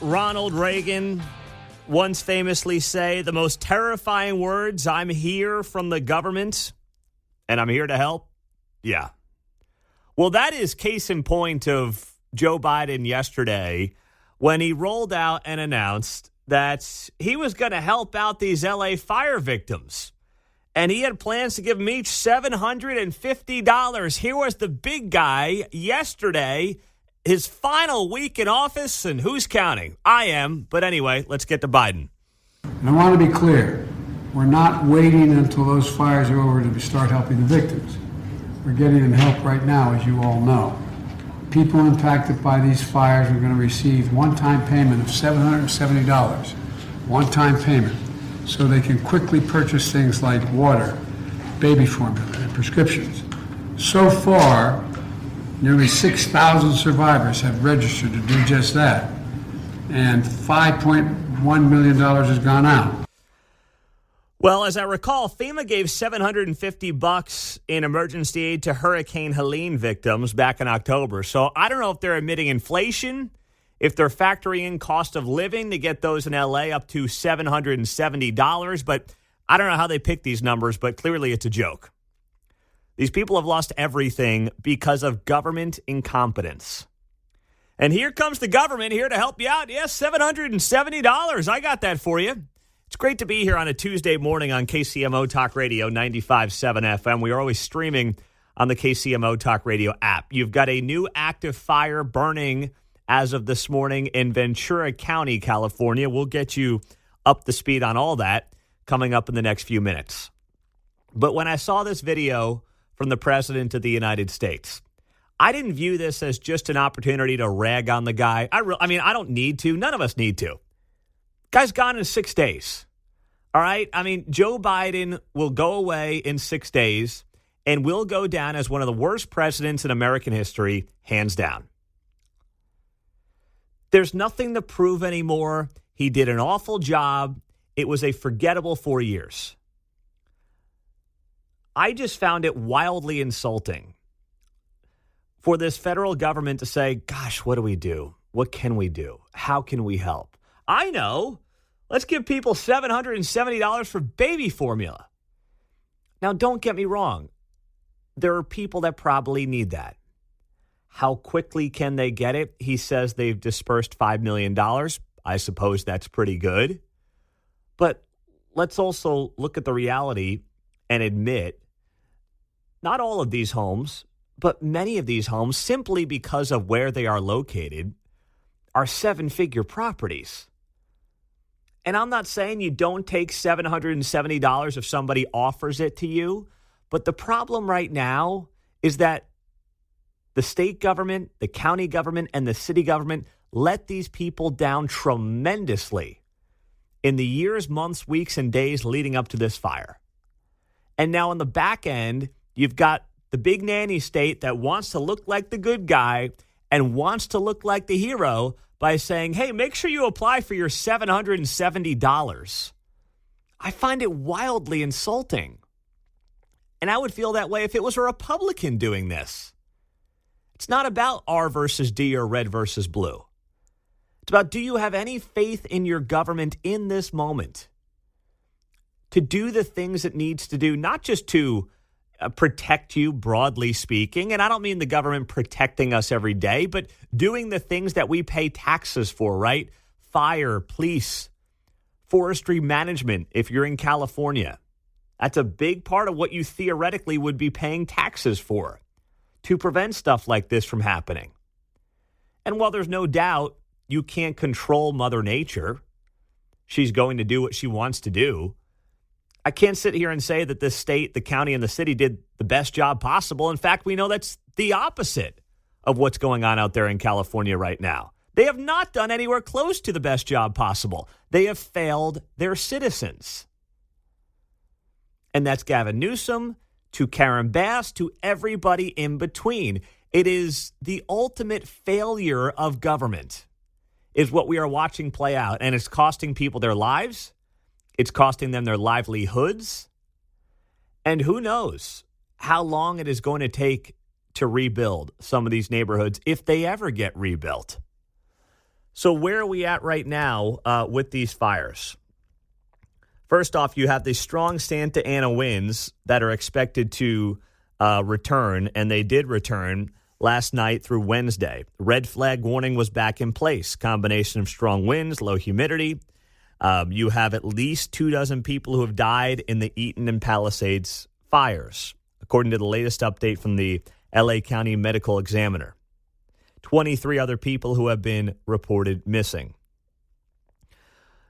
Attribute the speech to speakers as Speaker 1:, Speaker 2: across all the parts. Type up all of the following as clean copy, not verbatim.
Speaker 1: Ronald Reagan once famously say the most terrifying words, I'm here from the government and I'm here to help? Yeah. Well, that is case in point of Joe Biden yesterday when he rolled out and announced that he was going to help out these L.A. fire victims. And he had plans to give them each $750. Here was the big guy yesterday, his final week in office, and who's counting? I am. But anyway, let's get to Biden.
Speaker 2: And I want to be clear. We're not waiting until those fires are over to start helping the victims. We're getting them help right now, as you all know. People impacted by these fires are going to receive one-time payment of $770. One-time payment. So they can quickly purchase things like water, baby formula, and prescriptions. So far, nearly 6,000 survivors have registered to do just that, and $5.1 million has gone out.
Speaker 1: Well, as I recall, FEMA gave $750 in emergency aid to Hurricane Helene victims back in October. So I don't know if they're admitting inflation, if they're factoring in cost of living to get those in L.A. up to $770, but I don't know how they pick these numbers, but clearly it's a joke. These people have lost everything because of government incompetence. And here comes the government here to help you out. Yes, $770. I got that for you. It's great to be here on a Tuesday morning on KCMO Talk Radio 95.7 FM. We are always streaming on the KCMO Talk Radio app. You've got a new active fire burning as of this morning in Ventura County, California. We'll get you up to speed on all that coming up in the next few minutes. But when I saw this video from the President of the United States, I didn't view this as just an opportunity to rag on the guy. I mean, I don't need to. None of us need to. Guy's gone in 6 days. All right? I mean, Joe Biden will go away in 6 days and will go down as one of the worst presidents in American history, hands down. There's nothing to prove anymore. He did an awful job. It was a forgettable 4 years. I just found it wildly insulting for this federal government to say, gosh, what do we do? What can we do? How can we help? I know. Let's give people $770 for baby formula. Now, don't get me wrong. There are people that probably need that. How quickly can they get it? He says they've dispersed $5 million. I suppose that's pretty good. But let's also look at the reality and admit not all of these homes, but many of these homes, simply because of where they are located, are seven-figure properties. And I'm not saying you don't take $770 if somebody offers it to you, but the problem right now is that the state government, the county government, and the city government let these people down tremendously in the years, months, weeks, and days leading up to this fire. And now on the back end, you've got the big nanny state that wants to look like the good guy and wants to look like the hero by saying, hey, make sure you apply for your $770. I find it wildly insulting. And I would feel that way if it was a Republican doing this. It's not about R versus D or red versus blue. It's about, do you have any faith in your government in this moment to do the things it needs to do, not just to protect you, broadly speaking. And I don't mean the government protecting us every day, but doing the things that we pay taxes for, right? Fire, police, forestry management, if you're in California. That's a big part of what you theoretically would be paying taxes for to prevent stuff like this from happening. And while there's no doubt you can't control Mother Nature, she's going to do what she wants to do. I can't sit here and say that this state, the county, and the city did the best job possible. In fact, we know that's the opposite of what's going on out there in California right now. They have not done anywhere close to the best job possible. They have failed their citizens. And that's Gavin Newsom to Karen Bass to everybody in between. It is the ultimate failure of government is what we are watching play out. And it's costing people their lives. It's costing them their livelihoods. And who knows how long it is going to take to rebuild some of these neighborhoods if they ever get rebuilt. So where are we at right now with these fires? First off, you have the strong Santa Ana winds that are expected to return, and they did return last night through Wednesday. Red flag warning was back in place. Combination of strong winds, low humidity. You have at least 24 people who have died in the Eaton and Palisades fires, according to the latest update from the LA County Medical Examiner. 23 other people who have been reported missing.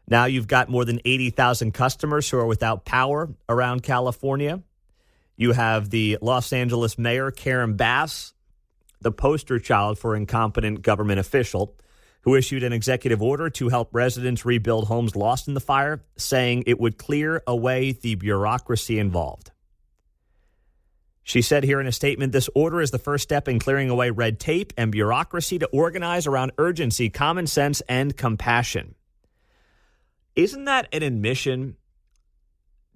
Speaker 1: Now you've got more than 80,000 customers who are without power around California. You have the Los Angeles mayor, Karen Bass, the poster child for incompetent government official, who issued an executive order to help residents rebuild homes lost in the fire, saying it would clear away the bureaucracy involved. She said here in a statement, this order is the first step in clearing away red tape and bureaucracy to organize around urgency, common sense, and compassion. Isn't that an admission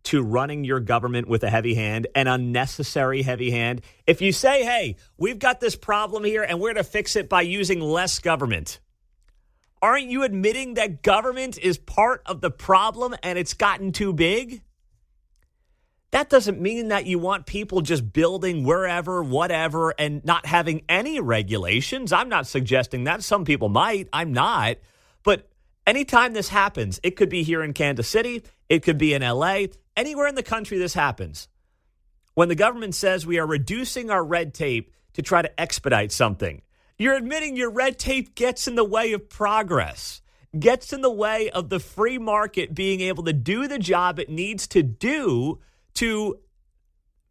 Speaker 1: to running your government with a heavy hand, an unnecessary heavy hand? If you say, hey, we've got this problem here and we're going to fix it by using less government, aren't you admitting that government is part of the problem and it's gotten too big? That doesn't mean that you want people just building wherever, whatever, and not having any regulations. I'm not suggesting that. Some people might. I'm not. But anytime this happens, it could be here in Kansas City, it could be in LA, anywhere in the country this happens. When the government says we are reducing our red tape to try to expedite something, you're admitting your red tape gets in the way of progress, gets in the way of the free market being able to do the job it needs to do to,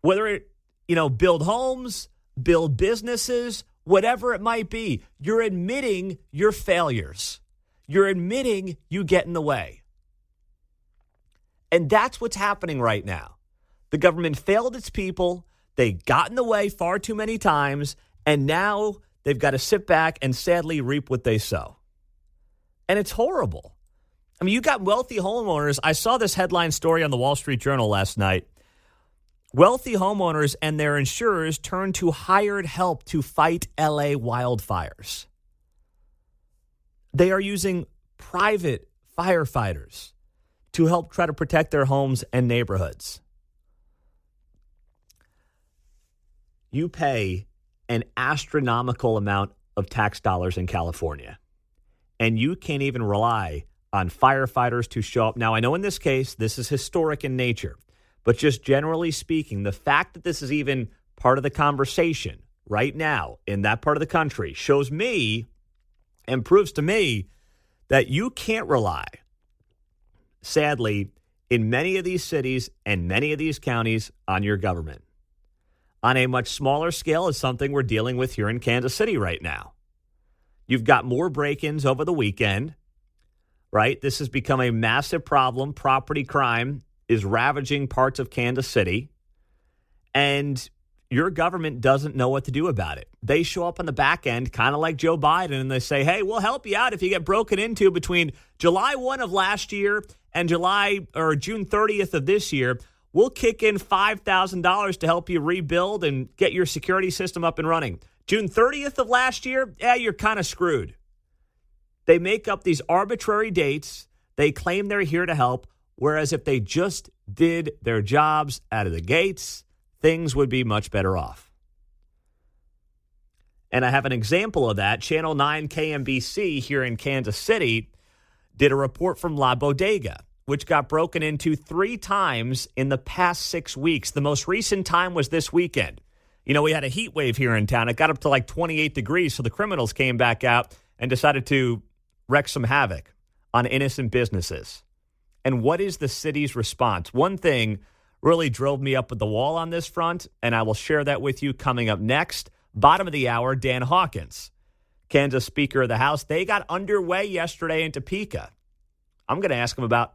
Speaker 1: whether it, build homes, build businesses, whatever it might be. You're admitting your failures. You're admitting you get in the way. And that's what's happening right now. The government failed its people. They got in the way far too many times. And now they've got to sit back and sadly reap what they sow. And it's horrible. I mean, you got wealthy homeowners. I saw this headline story on the Wall Street Journal last night. Wealthy homeowners and their insurers turn to hired help to fight LA wildfires. They are using private firefighters to help try to protect their homes and neighborhoods. You pay an astronomical amount of tax dollars in California, and you can't even rely on firefighters to show up. Now, I know in this case, this is historic in nature, but just generally speaking, the fact that this is even part of the conversation right now in that part of the country shows me and proves to me that you can't rely, sadly, in many of these cities and many of these counties on your government. On a much smaller scale is something we're dealing with here in Kansas City right now. You've got more break-ins over the weekend, right? This has become a massive problem. Property crime is ravaging parts of Kansas City, and your government doesn't know what to do about it. They show up on the back end, kind of like Joe Biden, and they say, hey, we'll help you out if you get broken into between July 1 of last year and June 30th of this year. We'll kick in $5,000 to help you rebuild and get your security system up and running. June 30th of last year, you're kind of screwed. They make up these arbitrary dates. They claim they're here to help, whereas if they just did their jobs out of the gates, things would be much better off. And I have an example of that. Channel 9 KMBC here in Kansas City did a report from La Bodega, which got broken into 3 times in the past 6 weeks. The most recent time was this weekend. We had a heat wave here in town. It got up to like 28 degrees, so the criminals came back out and decided to wreak some havoc on innocent businesses. And what is the city's response? One thing really drove me up at the wall on this front, and I will share that with you coming up next. Bottom of the hour, Dan Hawkins, Kansas Speaker of the House. They got underway yesterday in Topeka. I'm going to ask him about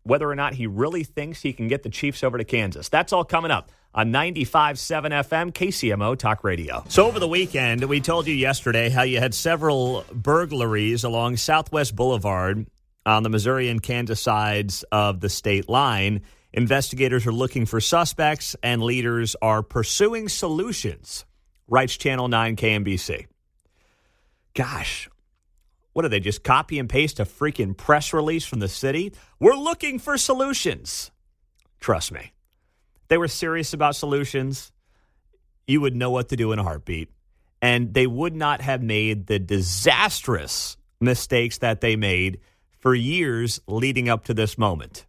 Speaker 1: whether or not he really thinks he can get the Chiefs over to Kansas. That's all coming up on 95.7 FM, KCMO Talk Radio. So over the weekend, we told you yesterday how you had several burglaries along Southwest Boulevard on the Missouri and Kansas sides of the state line. Investigators are looking for suspects and leaders are pursuing solutions, writes Channel 9 KMBC. Gosh, What do they just copy and paste a freaking press release from the city? We're looking for solutions. Trust me. If they were serious about solutions, you would know what to do in a heartbeat. And they would not have made the disastrous mistakes that they made for years leading up to this moment.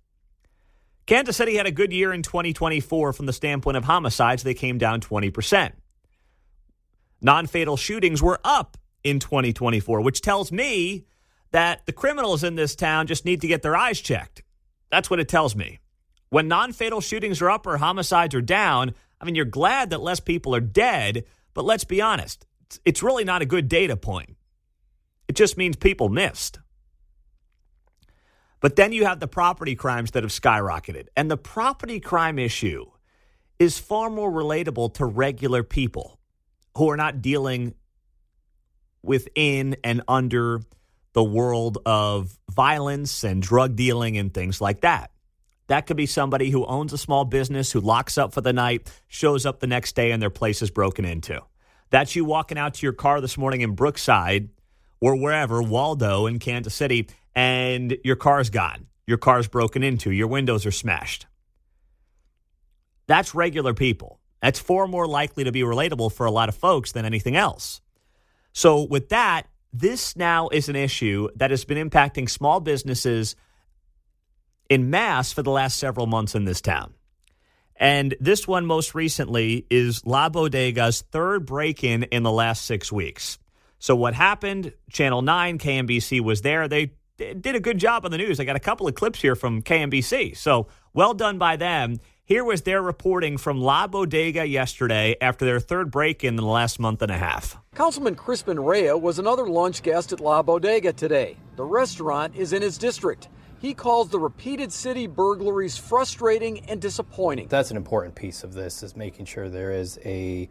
Speaker 1: Kansas City had a good year in 2024 from the standpoint of homicides. They came down 20%. Non-fatal shootings were up in 2024, which tells me that the criminals in this town just need to get their eyes checked. That's what it tells me. When non-fatal shootings are up or homicides are down, I mean, you're glad that less people are dead, but let's be honest, it's really not a good data point. It just means people missed. But then you have the property crimes that have skyrocketed. And the property crime issue is far more relatable to regular people who are not dealing within and under the world of violence and drug dealing and things like that. That could be somebody who owns a small business, who locks up for the night, shows up the next day, and their place is broken into. That's you walking out to your car this morning in Brookside or wherever, Waldo in Kansas City, and your car's gone. Your car's broken into. Your windows are smashed. That's regular people. That's far more likely to be relatable for a lot of folks than anything else. So with that, this now is an issue that has been impacting small businesses en masse for the last several months in this town. And this one most recently is La Bodega's third break-in in the last 6 weeks. So what happened? Channel 9, KMBC was there. They did a good job on the news. I got a couple of clips here from KMBC. So well done by them. Here was their reporting from La Bodega yesterday after their third break-in in the last month and a half.
Speaker 3: Councilman Crispin Rea was another lunch guest at La Bodega today. The restaurant is in his district. He calls the repeated city burglaries frustrating and disappointing.
Speaker 4: That's an important piece of this, is making sure there is a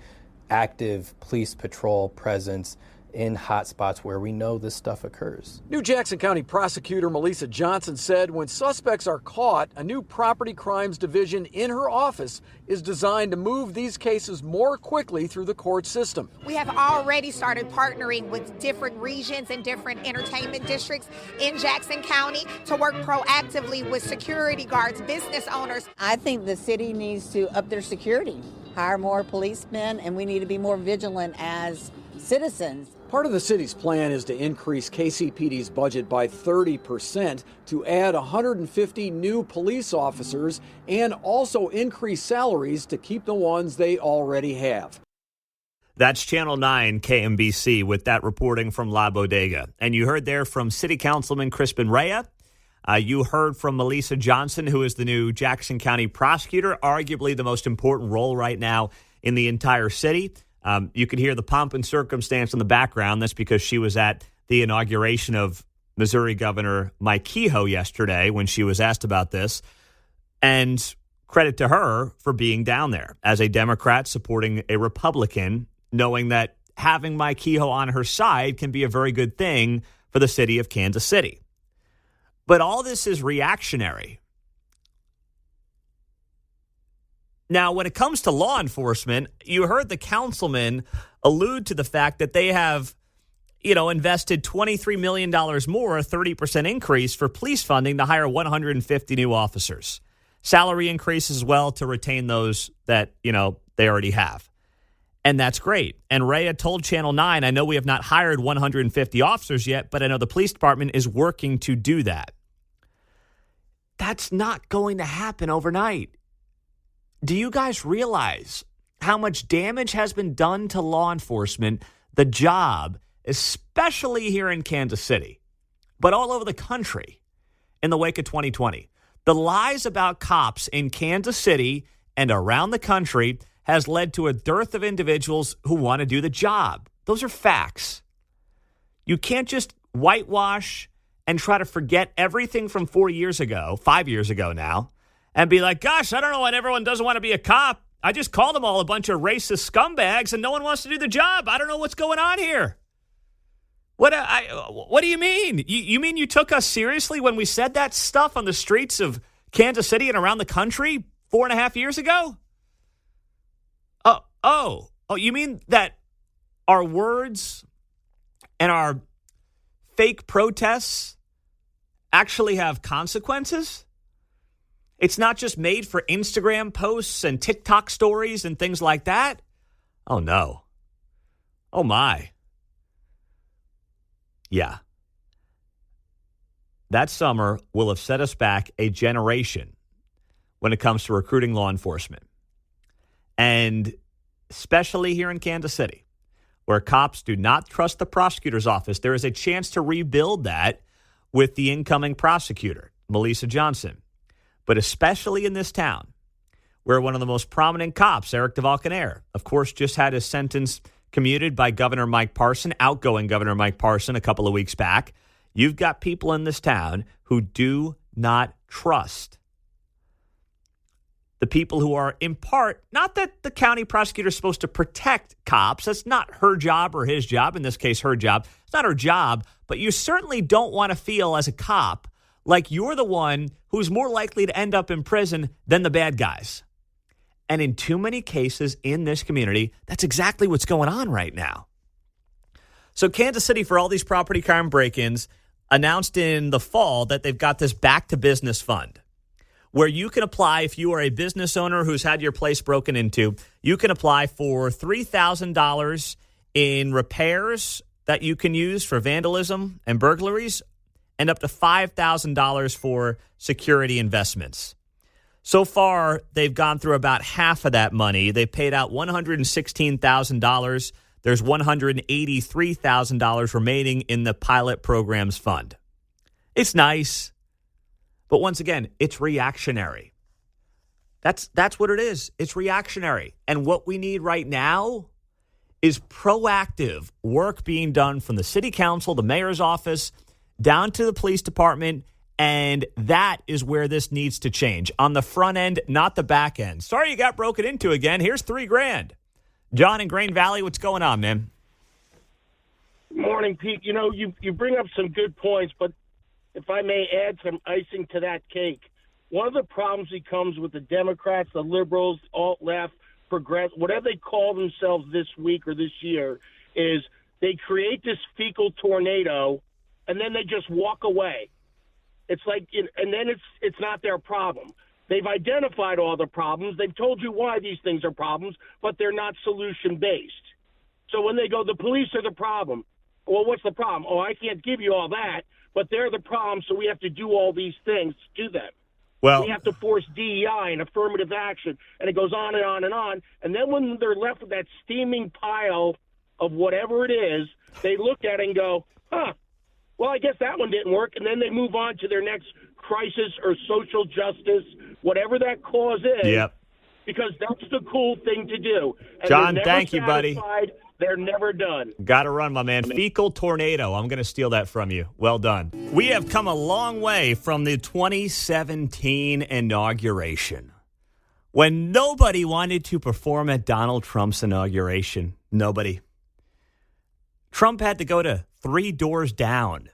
Speaker 4: active police patrol presence in hot spots where we know this stuff occurs.
Speaker 3: New Jackson County Prosecutor Melissa Johnson said when suspects are caught, a new property crimes division in her office is designed to move these cases more quickly through the court system.
Speaker 5: We have already started partnering with different regions and different entertainment districts in Jackson County to work proactively with security guards, business owners.
Speaker 6: I think the city needs to up their security, hire more policemen, and we need to be more vigilant as citizens.
Speaker 3: Part of the city's plan is to increase KCPD's budget by 30%, to add 150 new police officers, and also increase salaries to keep the ones they already have.
Speaker 1: That's Channel 9 KMBC with that reporting from La Bodega. And you heard there from City Councilman Crispin Rea. You heard from Melissa Johnson, who is the new Jackson County prosecutor, arguably the most important role right now in the entire city. You could hear the pomp and circumstance in the background. That's because she was at the inauguration of Missouri Governor Mike Kehoe yesterday when she was asked about this. And credit to her for being down there as a Democrat supporting a Republican, knowing that having Mike Kehoe on her side can be a very good thing for the city of Kansas City. But all this is reactionary. Now, when it comes to law enforcement, you heard the councilman allude to the fact that they have, invested $23 million more, a 30% increase for police funding to hire 150 new officers. Salary increases as well to retain those that, they already have. And that's great. And Rea told Channel 9, I know we have not hired 150 officers yet, but I know the police department is working to do that. That's not going to happen overnight. Do you guys realize how much damage has been done to law enforcement, the job, especially here in Kansas City, but all over the country in the wake of 2020? The lies about cops in Kansas City and around the country has led to a dearth of individuals who want to do the job. Those are facts. You can't just whitewash and try to forget everything from 5 years ago now, and be like, gosh, I don't know why everyone doesn't want to be a cop. I just called them all a bunch of racist scumbags and no one wants to do the job. I don't know what's going on here. What do you mean? You mean you took us seriously when we said that stuff on the streets of Kansas City and around the country 4.5 years ago? Oh, you mean that our words and our fake protests actually have consequences? It's not just made for Instagram posts and TikTok stories and things like that? Oh, no. Oh, my. Yeah. That summer will have set us back a generation when it comes to recruiting law enforcement. And especially here in Kansas City, where cops do not trust the prosecutor's office, there is a chance to rebuild that with the incoming prosecutor, Melissa Johnson. But especially in this town, where one of the most prominent cops, Eric DeValcanaire, of course, just had his sentence commuted by Governor Mike Parson, outgoing Governor Mike Parson, a couple of weeks back. You've got people in this town who do not trust the people who are, in part, not that the county prosecutor is supposed to protect cops. That's not her job or his job. In this case, her job. It's not her job, but you certainly don't want to feel as a cop like you're the one who's more likely to end up in prison than the bad guys. And in too many cases in this community, that's exactly what's going on right now. So Kansas City, for all these property crime break-ins, announced in the fall that they've got this back to business fund where you can apply if you are a business owner who's had your place broken into. You can apply for $3,000 in repairs that you can use for vandalism and burglaries, and up to $5,000 for security investments. So far, they've gone through about half of that money. They paid out $116,000. There's $183,000 remaining in the pilot program's fund. It's nice, but once again, it's reactionary. That's what it is. It's reactionary. And what we need right now is proactive work being done from the city council, the mayor's office, down to the police department, and that is where this needs to change. On the front end, not the back end. Sorry you got broken into again. Here's $3,000. John in Grain Valley, what's going on, man?
Speaker 7: Morning, Pete. You know, you bring up some good points, but if I may add some icing to that cake, one of the problems that comes with the Democrats, the liberals, alt-left, progressive, whatever they call themselves this week or this year, is they create this fecal tornado and then they just walk away. It's like, and then it's not their problem. They've identified all the problems. They've told you why these things are problems, but they're not solution-based. So when they go, the police are the problem. Well, what's the problem? Oh, I can't give you all that, but they're the problem, so we have to do all these things to do them.
Speaker 1: Well,
Speaker 7: we have to force DEI and affirmative action, and it goes on and on and on. And then when they're left with that steaming pile of whatever it is, they look at it and go, well, I guess that one didn't work. And then they move on to their next crisis or social justice, whatever that cause is.
Speaker 1: Yep.
Speaker 7: Because that's the cool thing to do. And
Speaker 1: John, thank you, buddy.
Speaker 7: They're never done.
Speaker 1: Got to run, my man. Fecal tornado. I'm going to steal that from you. Well done. We have come a long way from the 2017 inauguration, when nobody wanted to perform at Donald Trump's inauguration. Nobody. Trump had to go to Three Doors Down,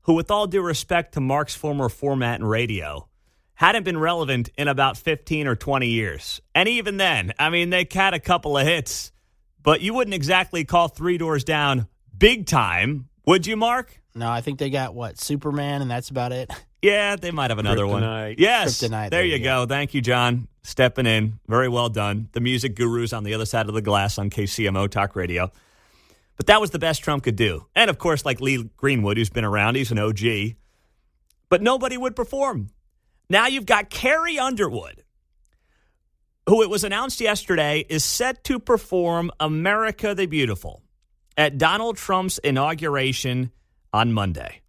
Speaker 1: who, with all due respect to Mark's former format in radio, hadn't been relevant in about 15 or 20 years. And even then, I mean, they had a couple of hits, but you wouldn't exactly call Three Doors Down big time, would you, Mark?
Speaker 8: No, I think they got, Superman, and that's about it.
Speaker 1: Yeah, they might have another
Speaker 9: Kryptonite.
Speaker 1: one. Yes,
Speaker 8: Kryptonite,
Speaker 1: there you go. Thank you, John, stepping in. Very well done. The music gurus on the other side of the glass on KCMO Talk Radio. But that was the best Trump could do. And, of course, like Lee Greenwood, who's been around, he's an OG. But nobody would perform. Now you've got Carrie Underwood, who it was announced yesterday is set to perform America the Beautiful at Donald Trump's inauguration on Monday.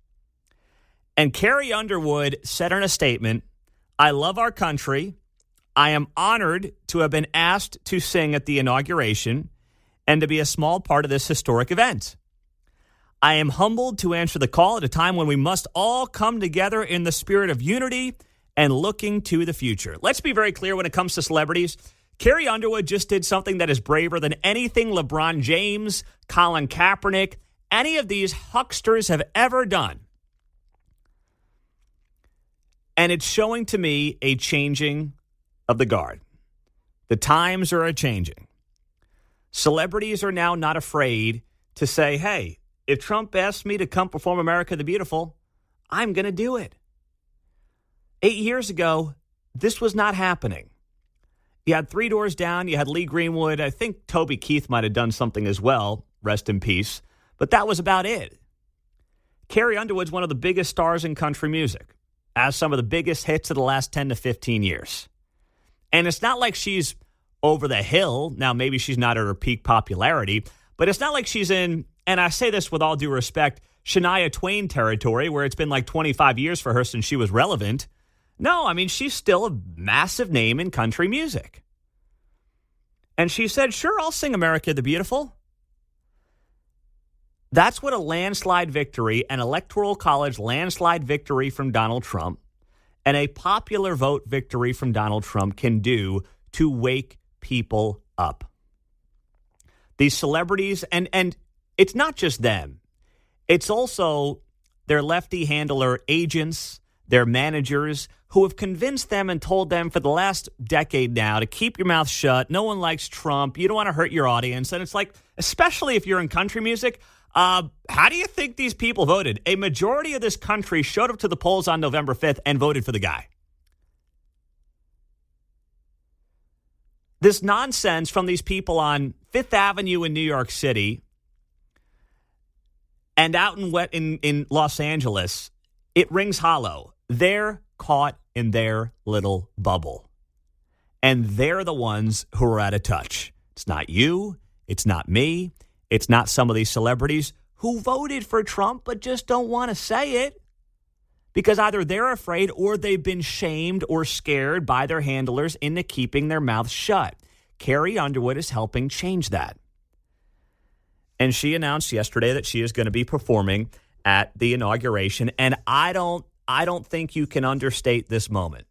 Speaker 1: And Carrie Underwood said in a statement, "I love our country. I am honored to have been asked to sing at the inauguration and to be a small part of this historic event. I am humbled to answer the call at a time when we must all come together in the spirit of unity and looking to the future." Let's be very clear when it comes to celebrities. Carrie Underwood just did something that is braver than anything LeBron James, Colin Kaepernick, any of these hucksters have ever done. And it's showing to me a changing of the guard. The times are a-changing. Celebrities are now not afraid to say, hey, if Trump asks me to come perform America the Beautiful, I'm going to do it. 8 years ago, this was not happening. You had Three Doors Down. You had Lee Greenwood. I think Toby Keith might have done something as well. Rest in peace. But that was about it. Carrie Underwood's one of the biggest stars in country music. Has some of the biggest hits of the last 10 to 15 years. And it's not like she's over the hill. Now, maybe she's not at her peak popularity. But it's not like she's in, and I say this with all due respect, Shania Twain territory, where it's been like 25 years for her since she was relevant. No, I mean, she's still a massive name in country music. And she said, sure, I'll sing America the Beautiful. That's what a landslide victory, an electoral college landslide victory from Donald Trump, and a popular vote victory from Donald Trump can do to wake people up. These celebrities, and it's not just them. It's also their lefty handler agents, their managers, who have convinced them and told them for the last decade now to keep your mouth shut. No one likes Trump. You don't want to hurt your audience. And it's like, especially if you're in country music, how do you think these people voted? A majority of this country showed up to the polls on November 5th and voted for the guy. This nonsense from these people on Fifth Avenue in New York City and out in Los Angeles, it rings hollow. They're caught in their little bubble. And they're the ones who are out of touch. It's not you. It's not me. It's not some of these celebrities who voted for Trump but just don't want to say it because either they're afraid or they've been shamed or scared by their handlers into keeping their mouths shut. Carrie Underwood is helping change that. And she announced yesterday that she is going to be performing at the inauguration. And I don't think you can understate this moment.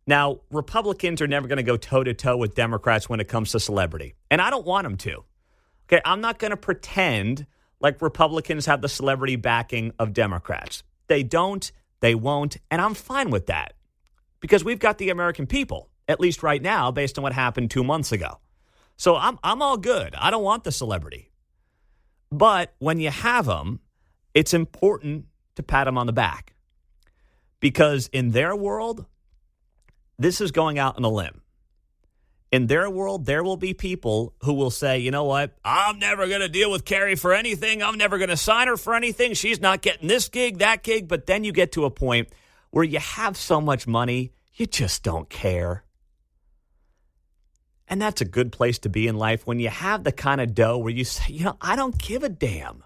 Speaker 1: Now, Republicans are never going to go toe-to-toe with Democrats when it comes to celebrity. And I don't want them to. Okay, I'm not going to pretend like Republicans have the celebrity backing of Democrats. They don't, they won't, and I'm fine with that. Because we've got the American people, at least right now, based on what happened 2 months ago. So I'm all good. I don't want the celebrity. But when you have them, it's important to pat them on the back. Because in their world, this is going out on a limb. In their world, there will be people who will say, you know what, I'm never going to deal with Carrie for anything. I'm never going to sign her for anything. She's not getting this gig, that gig. But then you get to a point where you have so much money, you just don't care. And that's a good place to be in life when you have the kind of dough where you say, you know, I don't give a damn.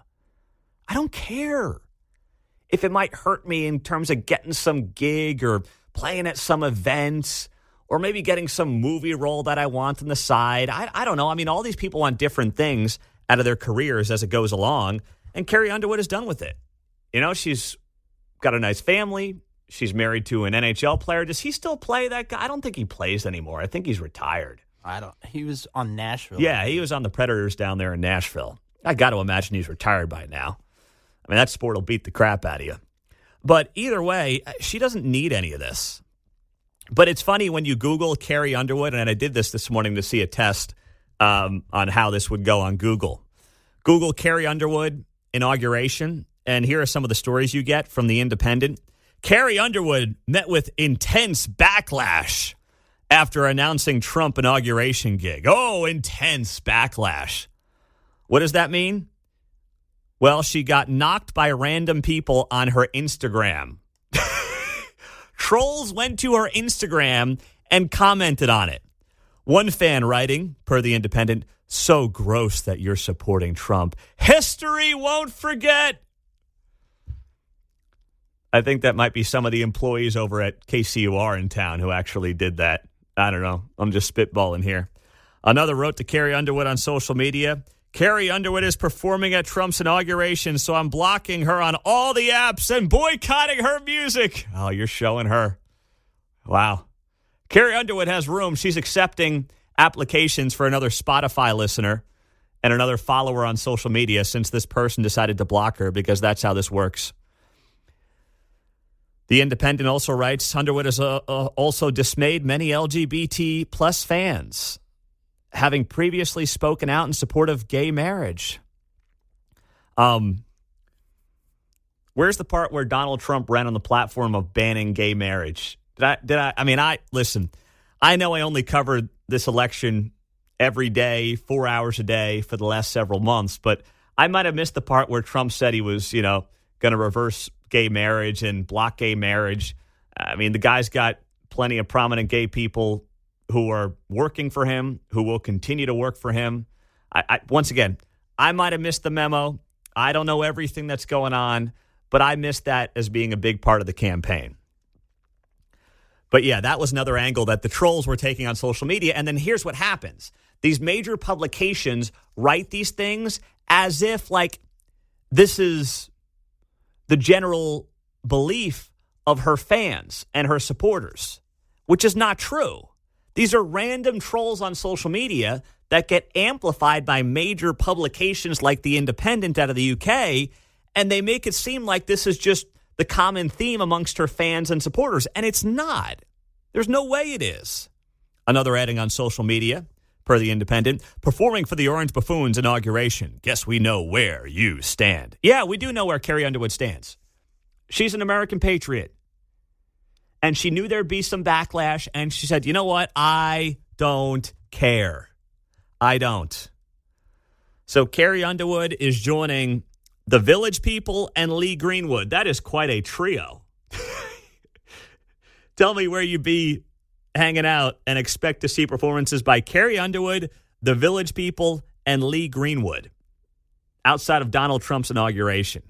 Speaker 1: I don't care if it might hurt me in terms of getting some gig or playing at some events or maybe getting some movie role that I want on the side. I don't know. I mean, all these people want different things out of their careers as it goes along, and Carrie Underwood is done with it. You know, she's got a nice family. She's married to an NHL player. Does he still play, that guy? I don't think he plays anymore. I think he's retired.
Speaker 8: He was on Nashville.
Speaker 1: Yeah, he was on the Predators down there in Nashville. I got to imagine he's retired by now. I mean, that sport will beat the crap out of you. But either way, she doesn't need any of this. But it's funny when you Google Carrie Underwood, and I did this morning to see a test on how this would go on Google. Google Carrie Underwood inauguration, and here are some of the stories you get from The Independent. Carrie Underwood met with intense backlash after announcing Trump inauguration gig. Oh, intense backlash. What does that mean? Well, she got knocked by random people on her Instagram. Trolls went to her Instagram and commented on it. One fan writing, per The Independent, so gross that you're supporting Trump. History won't forget. I think that might be some of the employees over at KCUR in town who actually did that. I don't know. I'm just spitballing here. Another wrote to Carrie Underwood on social media. Carrie Underwood is performing at Trump's inauguration, so I'm blocking her on all the apps and boycotting her music. Oh, you're showing her. Wow. Carrie Underwood has room. She's accepting applications for another Spotify listener and another follower on social media since this person decided to block her, because that's how this works. The Independent also writes, Underwood has also dismayed many LGBT plus fans, having previously spoken out in support of gay marriage. Where's the part where Donald Trump ran on the platform of banning gay marriage? Listen, I know I only covered this election every day, 4 hours a day for the last several months, but I might have missed the part where Trump said he was, going to reverse gay marriage and block gay marriage. I mean, the guy's got plenty of prominent gay people who are working for him, who will continue to work for him. Once again, I might have missed the memo. I don't know everything that's going on, but I missed that as being a big part of the campaign. But yeah, that was another angle that the trolls were taking on social media. And then here's what happens. These major publications write these things as if like this is the general belief of her fans and her supporters, which is not true. These are random trolls on social media that get amplified by major publications like The Independent out of the UK, and they make it seem like this is just the common theme amongst her fans and supporters, and it's not. There's no way it is. Another adding on social media, per The Independent, performing for the Orange Buffoons inauguration. Guess we know where you stand. Yeah, we do know where Carrie Underwood stands. She's an American patriot. And she knew there'd be some backlash, and she said, you know what? I don't care. I don't. So Carrie Underwood is joining the Village People and Lee Greenwood. That is quite a trio. Tell me where you'd be hanging out and expect to see performances by Carrie Underwood, the Village People, and Lee Greenwood outside of Donald Trump's inauguration.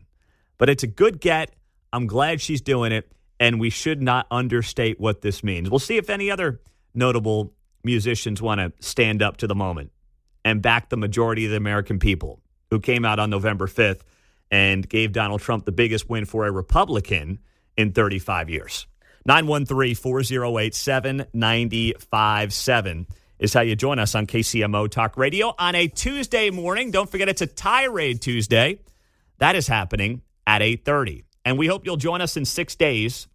Speaker 1: But it's a good get. I'm glad she's doing it, and we should not understate what this means. We'll see if any other notable musicians want to stand up to the moment and back the majority of the American people who came out on November 5th and gave Donald Trump the biggest win for a Republican in 35 years. 913-408-7957 is how you join us on KCMO Talk Radio on a Tuesday morning. Don't forget it's a Tirade Tuesday. That is happening at 8:30. And we hope you'll join us in 6 days,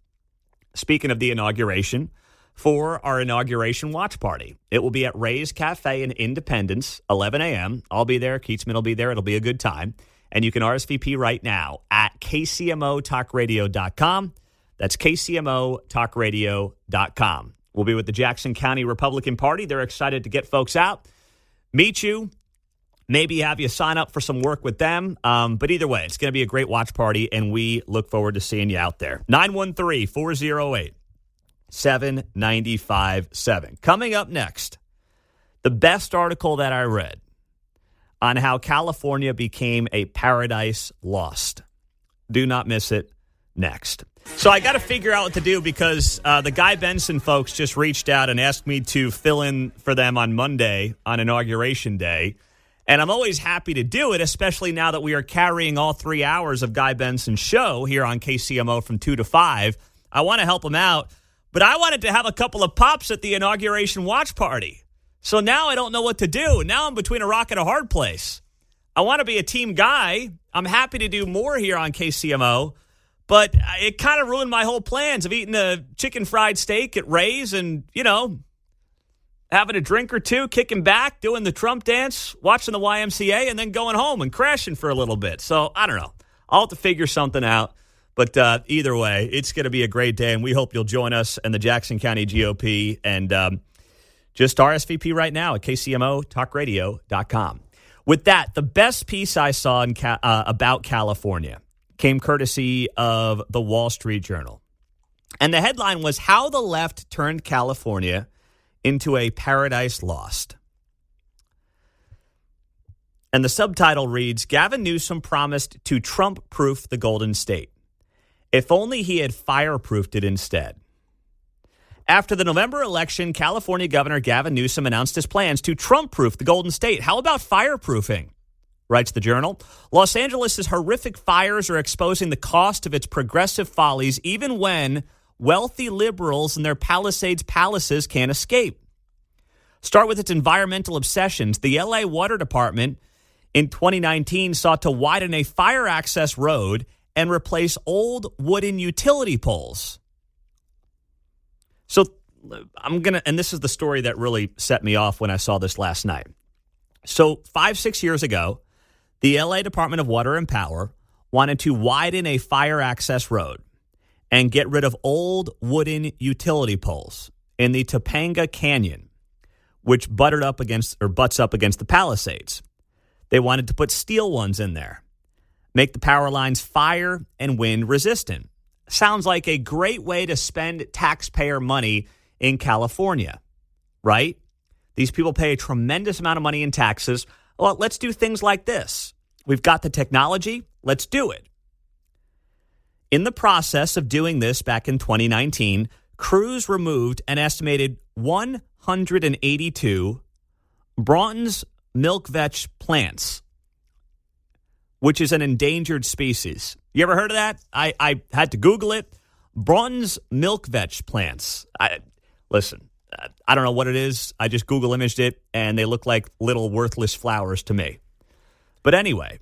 Speaker 1: speaking of the inauguration, for our inauguration watch party. It will be at Ray's Cafe in Independence, 11 a.m. I'll be there. Keatsman will be there. It'll be a good time. And you can RSVP right now at KCMOTalkRadio.com. That's KCMOTalkRadio.com. We'll be with the Jackson County Republican Party. They're excited to get folks out, meet you, maybe have you sign up for some work with them. But either way, it's going to be a great watch party, and we look forward to seeing you out there. 913-408-7957. Coming up next, the best article that I read on how California became a paradise lost. Do not miss it next. So I got to figure out what to do because the Guy Benson folks just reached out and asked me to fill in for them on Monday on Inauguration Day. And I'm always happy to do it, especially now that we are carrying all 3 hours of Guy Benson's show here on KCMO from 2 to 5. I want to help him out, but I wanted to have a couple of pops at the inauguration watch party. So now I don't know what to do. Now I'm between a rock and a hard place. I want to be a team guy. I'm happy to do more here on KCMO. But it kind of ruined my whole plans of eating a chicken fried steak at Ray's and, having a drink or two, kicking back, doing the Trump dance, watching the YMCA, and then going home and crashing for a little bit. So, I don't know. I'll have to figure something out. But either way, it's going to be a great day, and we hope you'll join us and the Jackson County GOP. And just RSVP right now at KCMOTalkRadio.com. With that, the best piece I saw about California came courtesy of the Wall Street Journal. And the headline was, How the Left Turned California into a Paradise Lost. And the subtitle reads, Gavin Newsom promised to Trump-proof the Golden State. If only he had fireproofed it instead. After the November election, California Governor Gavin Newsom announced his plans to Trump-proof the Golden State. How about fireproofing? Writes the Journal. Los Angeles' horrific fires are exposing the cost of its progressive follies, even when wealthy liberals and their Palisades palaces can't escape. Start with its environmental obsessions. The LA Water Department in 2019 sought to widen a fire access road and replace old wooden utility poles. So and this is the story that really set me off when I saw this last night. So 5-6 years ago, The LA Department of Water and Power wanted to widen a fire access road and get rid of old wooden utility poles in the Topanga Canyon, which butts up against the Palisades. They wanted to put steel ones in there, make the power lines fire and wind resistant. Sounds like a great way to spend taxpayer money in California, right? These people pay a tremendous amount of money in taxes. Well, let's do things like this. We've got the technology. Let's do it. In the process of doing this back in 2019, crews removed an estimated 182 Broughton's milk vetch plants, which is an endangered species. You ever heard of that? I had to Google it. Broughton's milk vetch plants. Listen, I don't know what it is. I just Google imaged it, and they look like little worthless flowers to me. But anyway,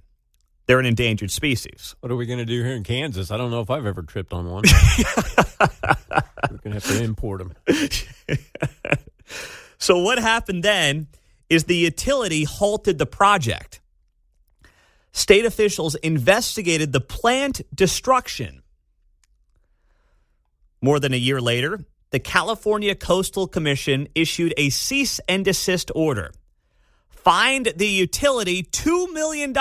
Speaker 1: they're an endangered species.
Speaker 9: What are we going to do here in Kansas? I don't know if I've ever tripped on one. We're going to have to import them.
Speaker 1: So what happened then is the utility halted the project. State officials investigated the plant destruction. More than a year later, the California Coastal Commission issued a cease and desist order, fined the utility $2 million,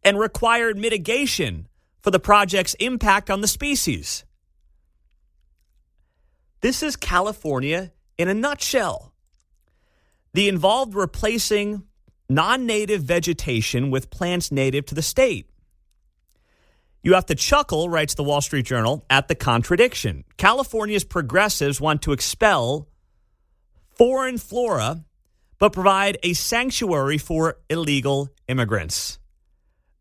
Speaker 1: and required mitigation for the project's impact on the species. This is California in a nutshell. The involved replacing non-native vegetation with plants native to the state. You have to chuckle, writes the Wall Street Journal, at the contradiction. California's progressives want to expel foreign flora, but provide a sanctuary for illegal immigrants.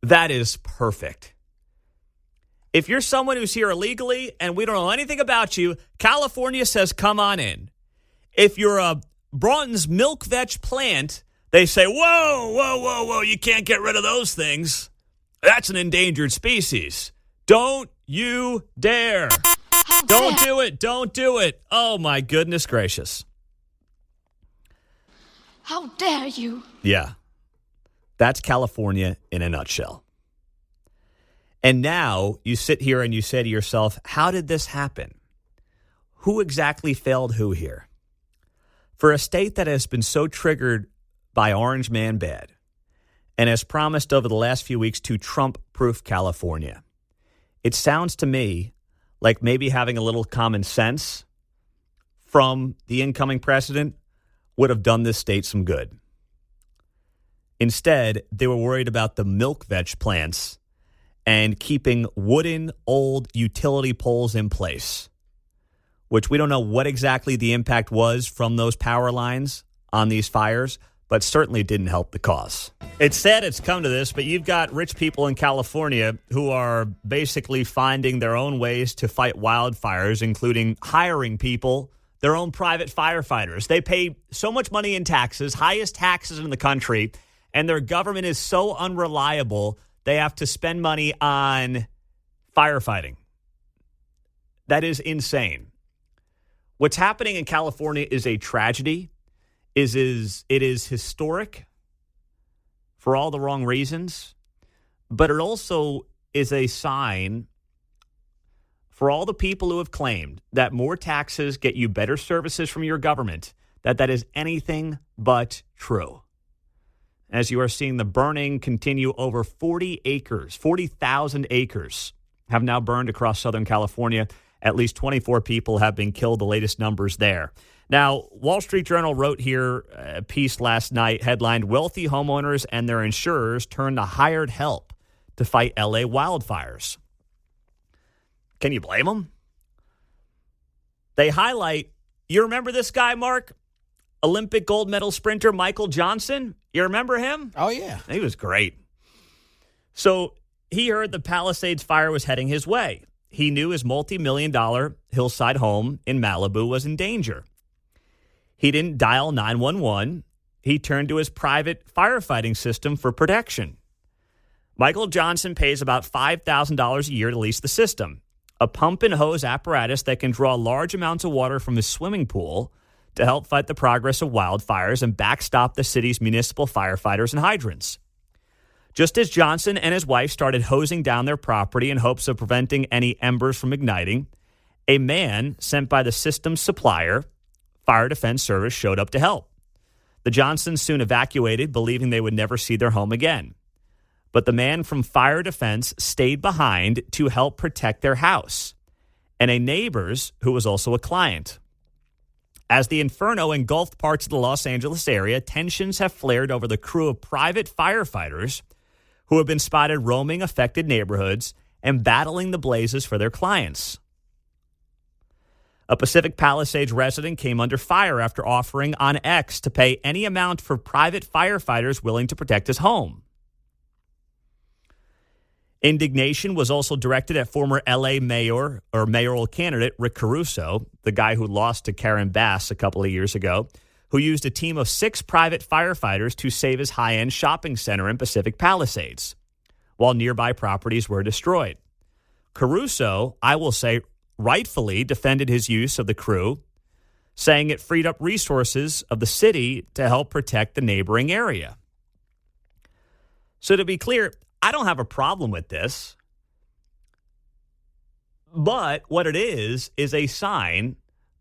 Speaker 1: That is perfect. If you're someone who's here illegally and we don't know anything about you, California says, come on in. If you're a Broughton's milk vetch plant, they say, whoa, you can't get rid of those things. That's an endangered species. Don't you dare. Don't do it. Oh, my goodness gracious.
Speaker 10: How dare you?
Speaker 1: Yeah. That's California in a nutshell. And now you sit here and you say to yourself, how did this happen? Who exactly failed who here? For a state that has been so triggered by Orange Man Bad and has promised over the last few weeks to Trump-proof California, it sounds to me like maybe having a little common sense from the incoming president would have done this state some good. Instead, they were worried about the milk vetch plants and keeping wooden old utility poles in place, which we don't know what exactly the impact was from those power lines on these fires, but certainly didn't help the cause. It's sad it's come to this, but you've got rich people in California who are basically finding their own ways to fight wildfires, including hiring people, their own private firefighters. They pay so much money in taxes, highest taxes in the country, and their government is so unreliable, they have to spend money on firefighting. That is insane. What's happening in California is a tragedy. It is historic for all the wrong reasons, but it also is a sign for all the people who have claimed that more taxes get you better services from your government, that is anything but true. As you are seeing the burning continue, over 40,000 acres have now burned across Southern California. At least 24 people have been killed, the latest numbers there. Now, Wall Street Journal wrote here a piece last night headlined, "Wealthy homeowners and their insurers turn to hired help to fight LA wildfires." Can you blame them? They highlight, you remember this guy, Mark? Olympic gold medal sprinter Michael Johnson? You remember him?
Speaker 8: Oh, yeah.
Speaker 1: He was great. So he heard the Palisades fire was heading his way. He knew his multi-million-dollar hillside home in Malibu was in danger. He didn't dial 911. He turned to his private firefighting system for protection. Michael Johnson pays about $5,000 a year to lease the system, a pump and hose apparatus that can draw large amounts of water from his swimming pool to help fight the progress of wildfires and backstop the city's municipal firefighters and hydrants. Just as Johnson and his wife started hosing down their property in hopes of preventing any embers from igniting, a man sent by the system's supplier, Fire Defense Service, showed up to help. The Johnsons soon evacuated, believing they would never see their home again. But the man from Fire Defense stayed behind to help protect their house, and a neighbor's who was also a client. As the inferno engulfed parts of the Los Angeles area, tensions have flared over the crew of private firefighters who have been spotted roaming affected neighborhoods and battling the blazes for their clients. A Pacific Palisades resident came under fire after offering on X to pay any amount for private firefighters willing to protect his home. Indignation was also directed at former L.A. mayor or mayoral candidate Rick Caruso, the guy who lost to Karen Bass a couple of years ago, who used a team of 6 private firefighters to save his high-end shopping center in Pacific Palisades, while nearby properties were destroyed. Caruso, I will say, rightfully defended his use of the crew, saying it freed up resources of the city to help protect the neighboring area. So to be clear, I don't have a problem with this, but what it is a sign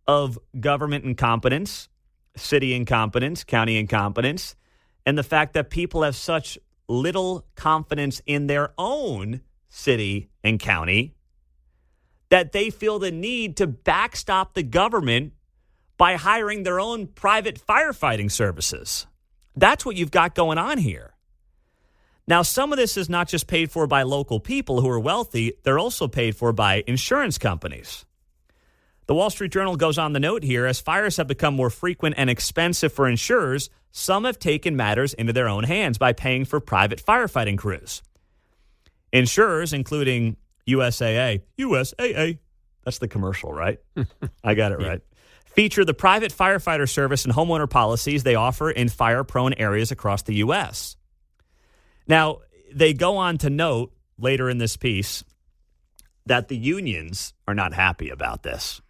Speaker 1: of government incompetence, city incompetence, county incompetence, and the fact that people have such little confidence in their own city and county that they feel the need to backstop the government by hiring their own private firefighting services. That's what you've got going on here. Now, some of this is not just paid for by local people who are wealthy. They're also paid for by insurance companies. The Wall Street Journal goes on the note here, as fires have become more frequent and expensive for insurers, some have taken matters into their own hands by paying for private firefighting crews. Insurers, including USAA, that's the commercial, right? I got it right. Feature the private firefighter service and homeowner policies they offer in fire-prone areas across the U.S. Now, they go on to note later in this piece that the unions are not happy about this.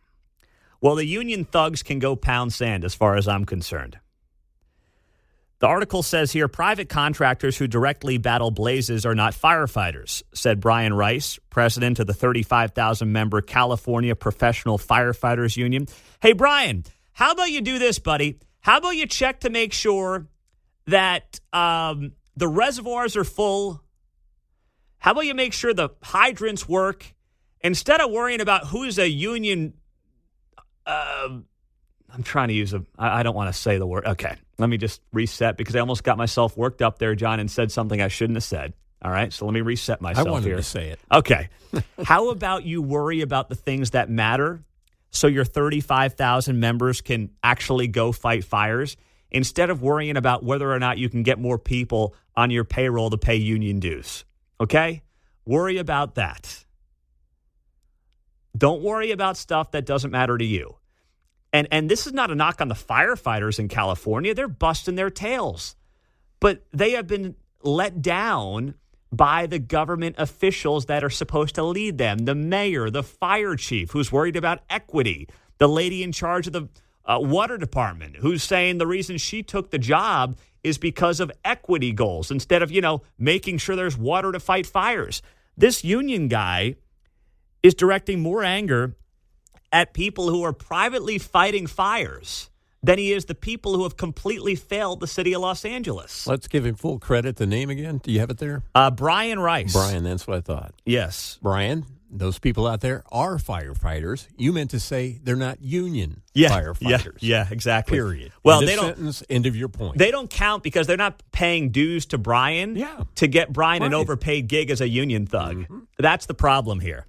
Speaker 1: Well, the union thugs can go pound sand as far as I'm concerned. The article says here, private contractors who directly battle blazes are not firefighters, said Brian Rice, president of the 35,000-member California Professional Firefighters Union. Hey, Brian, how about you do this, buddy? How about you check to make sure that the reservoirs are full? How about you make sure the hydrants work? Instead of worrying about who's a union, I'm trying to use I don't want to say the word. Okay, let me just reset because I almost got myself worked up there, John, and said something I shouldn't have said. All right, so let me reset myself here.
Speaker 9: I wanted to say it.
Speaker 1: Okay. How about you worry about the things that matter so your 35,000 members can actually go fight fires instead of worrying about whether or not you can get more people on your payroll to pay union dues? Okay? Worry about that. Don't worry about stuff that doesn't matter to you. And this is not a knock on the firefighters in California. They're busting their tails. But they have been let down by the government officials that are supposed to lead them. The mayor, the fire chief, who's worried about equity. The lady in charge of the water department, who's saying the reason she took the job is because of equity goals instead of, making sure there's water to fight fires. This union guy is directing more anger at people who are privately fighting fires than he is the people who have completely failed the city of Los Angeles.
Speaker 9: Let's give him full credit. The name again? Do you have it there?
Speaker 1: Brian Rice.
Speaker 9: Brian, that's what I thought.
Speaker 1: Yes.
Speaker 9: Brian, those people out there are firefighters. You meant to say they're not union firefighters.
Speaker 1: Yeah, exactly.
Speaker 9: Period.
Speaker 1: Well,
Speaker 9: end
Speaker 1: they
Speaker 9: of
Speaker 1: don't.
Speaker 9: Sentence, end of your point.
Speaker 1: They don't count because they're not paying dues to Brian to get Brian an overpaid gig as a union thug. Mm-hmm. That's the problem here.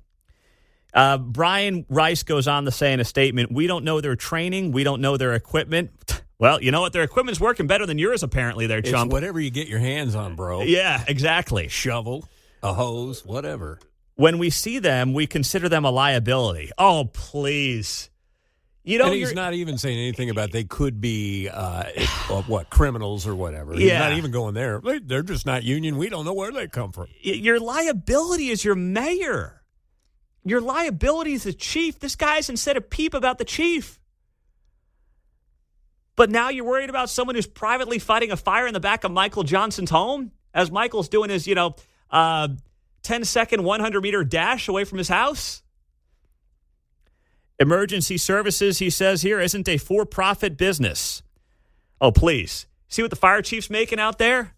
Speaker 1: Brian Rice goes on to say in a statement, we don't know their training. We don't know their equipment. Well, you know what? Their equipment's working better than yours, apparently, there, chump.
Speaker 9: It's whatever you get your hands on, bro.
Speaker 1: Yeah, exactly.
Speaker 9: Shovel, a hose, whatever.
Speaker 1: When we see them, we consider them a liability. Oh, please.
Speaker 9: And he's not even saying anything about they could be, criminals or whatever. He's not even going there. They're just not union. We don't know where they come from.
Speaker 1: Your liability is your mayor. Your liability is the chief. This guy hasn't said a peep about the chief. But now you're worried about someone who's privately fighting a fire in the back of Michael Johnson's home? as Michael's doing his, 10-second 100-meter dash away from his house? Emergency services, he says here, isn't a for-profit business. Oh, please. See what the fire chief's making out there?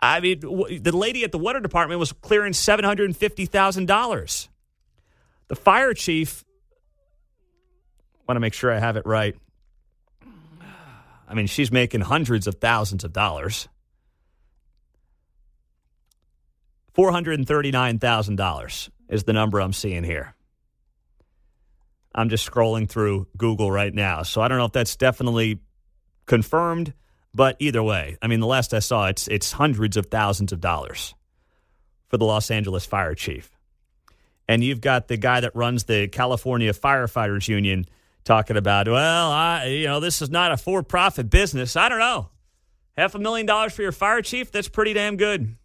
Speaker 1: I mean, the lady at the water department was clearing $750,000. The fire chief, I want to make sure I have it right. I mean, she's making hundreds of thousands of dollars. $439,000 is the number I'm seeing here. I'm just scrolling through Google right now, so I don't know if that's definitely confirmed, but either way, I mean, the last I saw, it's hundreds of thousands of dollars for the Los Angeles fire chief. And you've got the guy that runs the California Firefighters Union talking about, well, this is not a for-profit business. I don't know. $500,000 for your fire chief? That's pretty damn good.